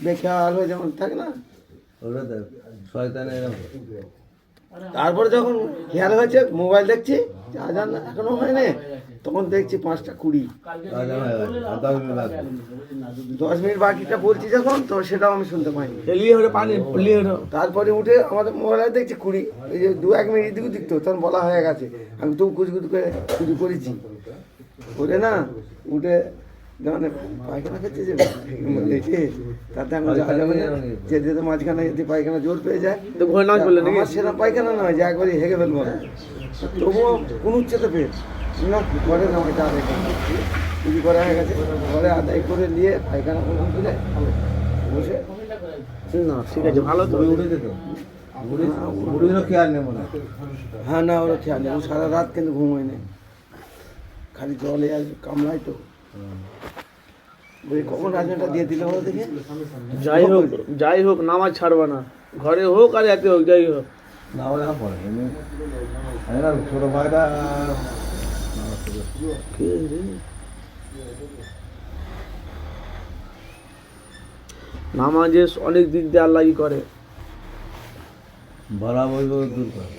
বেখেয়াল হয়ে যেমন থাকে না, তারপরে যখন খেয়াল হয়েছে মোবাইল দেখছি আজান এখনো হয়নি, তখন দেখছি 5:20। 10 মিনিট বাকিটা বলছি যখন, তো সেটাও আমি শুনতে পাইনি। তারপরে উঠে আমাদের মোবাইলে দেখছি 20, এই যে 2-1 মিনিট দিক দিক তো তখন বলা হয়ে গেছে। আমি তো কুচকুচ করে শুরু করেছি করে না উঠে মানে পায়খানা খেতে যাবে তাতে আমি যেতে যেতে মাঝখানে যদি পায়খানা জোর পেয়ে যায় আমার সেরকম পায়খানা নয় যে একবারই হেগে ফেলবো না, তবুও কোনো উচ্চতে পেয়ে না ঘরে না এটা আদায় চুরি করা হয়ে গেছে। ঘরে আদায় করে নিয়ে পায়খানা তুলে বসে না ঠিক আছে, ভালো তো উঠে যেত। খেয়াল নেই মনে, হ্যাঁ না ওরা খেয়াল নেই, সারা রাত কিন্তু ঘুম হয়নি, খালি জলে আর কামড়ায় তো। কখন রাজনাটা দিয়ে দিলে বলো দেখে। যাই হোক নামাজ ছাড়বা না, ঘরে হোক আর এতে হোক, যাই হোক ছোট ভাইটা নামাজে অনেক দিক দিয়ে আল্লাহ করে বলা বলবো দূর করে।